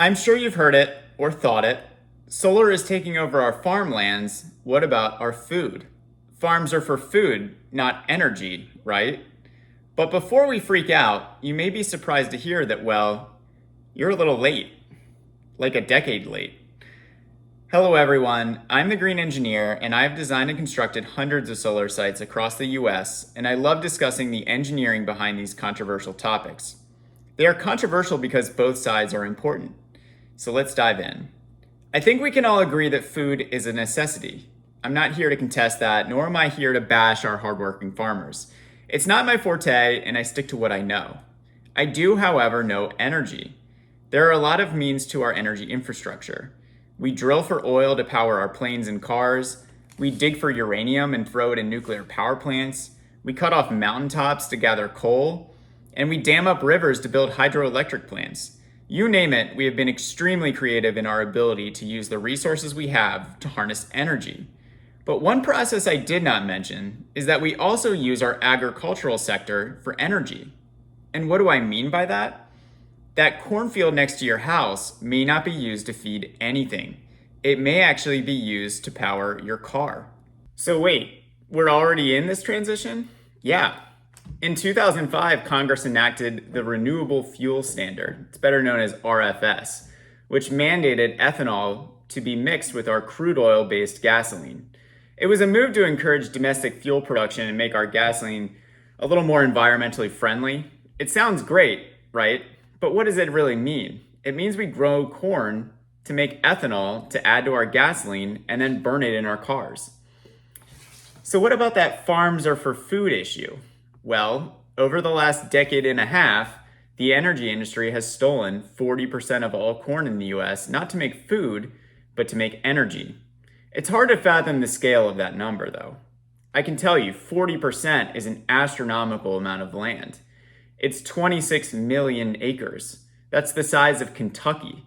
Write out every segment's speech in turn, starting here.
I'm sure you've heard it or thought it. Solar is taking over our farmlands. What about our food? Farms are for food, not energy, right? But before we freak out, you may be surprised to hear that, well, you're a little late, like a decade late. Hello, everyone. I'm the Green Engineer, and I've designed and constructed hundreds of solar sites across the US, and I love discussing the engineering behind these controversial topics. They are controversial because both sides are important. So let's dive in. I think we can all agree that food is a necessity. I'm not here to contest that, nor am I here to bash our hardworking farmers. It's not my forte, and I stick to what I know. I do, however, know energy. There are a lot of means to our energy infrastructure. We drill for oil to power our planes and cars. We dig for uranium and throw it in nuclear power plants. We cut off mountaintops to gather coal. And we dam up rivers to build hydroelectric plants. You name it, we have been extremely creative in our ability to use the resources we have to harness energy. But one process I did not mention is that we also use our agricultural sector for energy. And what do I mean by that? That cornfield next to your house may not be used to feed anything. It may actually be used to power your car. So wait, we're already in this transition? Yeah. In 2005, Congress enacted the Renewable Fuel Standard, it's better known as RFS, which mandated ethanol to be mixed with our crude oil-based gasoline. It was a move to encourage domestic fuel production and make our gasoline a little more environmentally friendly. It sounds great, right? But what does it really mean? It means we grow corn to make ethanol to add to our gasoline and then burn it in our cars. So what about that farms are for food issue? Well, over the last decade and a half, the energy industry has stolen 40% of all corn in the US, not to make food, but to make energy. It's hard to fathom the scale of that number, though. I can tell you, 40% is an astronomical amount of land. It's 26 million acres. That's the size of Kentucky,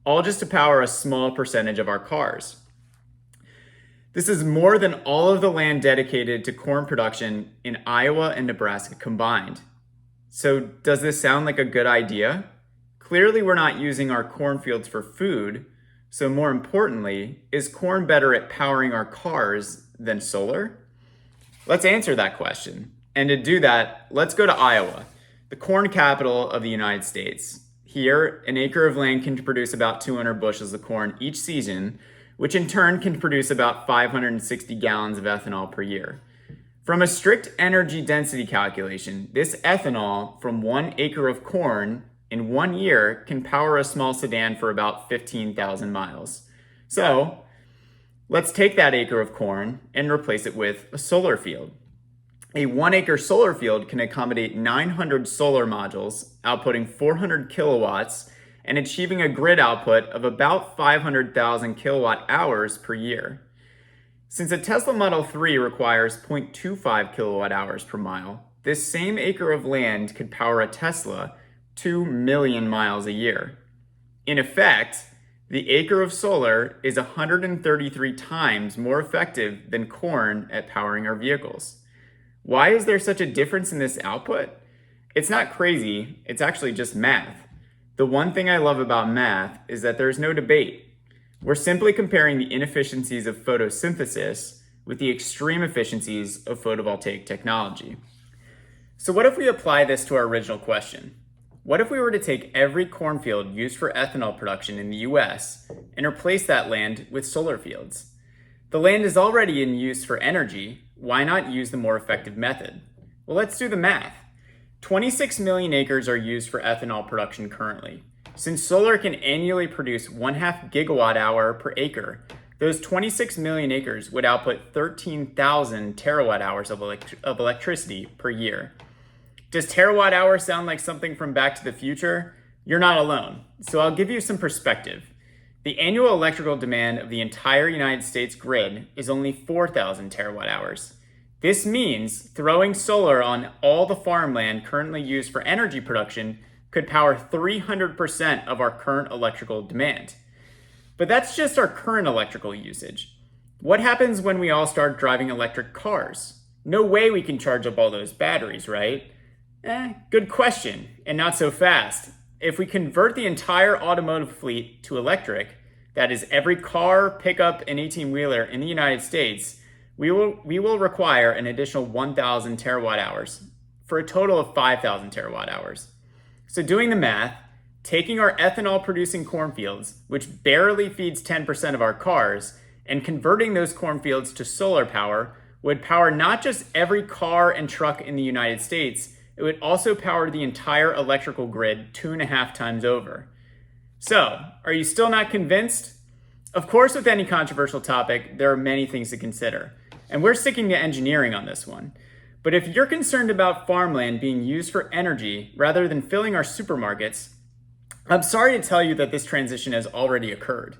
all just to power a small percentage of our cars. This is more than all of the land dedicated to corn production in Iowa and Nebraska combined. So does this sound like a good idea? Clearly, we're not using our cornfields for food. So more importantly, is corn better at powering our cars than solar? Let's answer that question. And to do that, let's go to Iowa, the corn capital of the United States. Here, an acre of land can produce about 200 bushels of corn each season, which in turn can produce about 560 gallons of ethanol per year. From a strict energy density calculation, this ethanol from 1 acre of corn in 1 year can power a small sedan for about 15,000 miles. So let's take that acre of corn and replace it with a solar field. A 1 acre solar field can accommodate 900 solar modules, outputting 400 kilowatts and achieving a grid output of about 500,000 kilowatt hours per year. Since a Tesla Model 3 requires 0.25 kilowatt hours per mile, this same acre of land could power a Tesla 2 million miles a year. In effect, the acre of solar is 133 times more effective than corn at powering our vehicles. Why is there such a difference in this output? It's not crazy, it's actually just math. The one thing I love about math is that there's no debate. We're simply comparing the inefficiencies of photosynthesis with the extreme efficiencies of photovoltaic technology. So what if we apply this to our original question? What if we were to take every cornfield used for ethanol production in the US and replace that land with solar fields? The land is already in use for energy. Why not use the more effective method? Well, let's do the math. 26 million acres are used for ethanol production currently. Since solar can annually produce 1/2 gigawatt hour per acre, those 26 million acres would output 13,000 terawatt hours of electricity per year. Does terawatt hour sound like something from Back to the Future? You're not alone. So I'll give you some perspective. The annual electrical demand of the entire United States grid is only 4,000 terawatt hours. This means throwing solar on all the farmland currently used for energy production could power 300% of our current electrical demand. But that's just our current electrical usage. What happens when we all start driving electric cars? No way we can charge up all those batteries, right? Good question, and not so fast. if we convert the entire automotive fleet to electric, that is every car, pickup, and 18-wheeler in the United States, we will require an additional 1,000 terawatt hours for a total of 5,000 terawatt hours. So doing the math, taking our ethanol producing cornfields, which barely feeds 10% of our cars, and converting those cornfields to solar power would power not just every car and truck in the United States, it would also power the entire electrical grid 2.5 times over. So, are you still not convinced? Of course, with any controversial topic, there are many things to consider, and we're sticking to engineering on this one. But if you're concerned about farmland being used for energy rather than filling our supermarkets, I'm sorry to tell you that this transition has already occurred,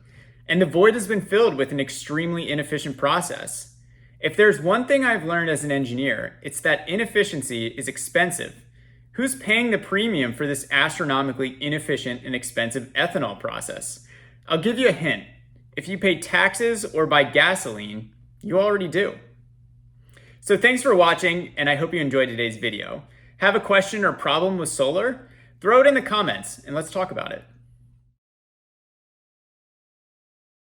and the void has been filled with an extremely inefficient process. If there's one thing I've learned as an engineer, it's that inefficiency is expensive. Who's paying the premium for this astronomically inefficient and expensive ethanol process? I'll give you a hint. If you pay taxes or buy gasoline, you already do. So thanks for watching, and I hope you enjoyed today's video. Have a question or problem with solar? Throw it in the comments and let's talk about it.